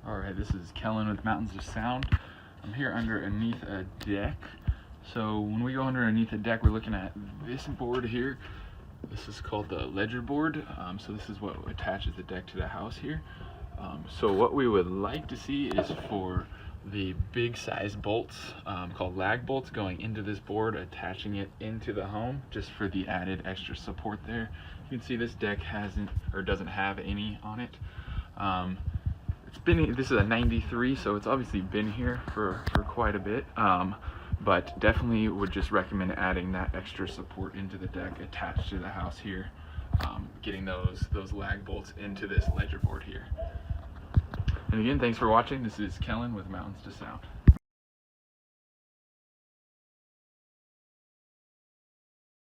Alright, this is Kellen with Mountains of Sound. I'm here underneath a deck. So when we go underneath a deck, we're looking at this board here. This is called the ledger board. So this is what attaches the deck to the house here. So what we would like to see is for the big size bolts called lag bolts going into this board, attaching it into the home just for the added extra support there. You can see this deck hasn't or doesn't have any on it. This is a 93, so it's obviously been here for quite a bit, but definitely would just recommend adding that extra support into the deck attached to the house here, getting those lag bolts into this ledger board here. And again, thanks for watching. This is Kellen with Mountains to Sound.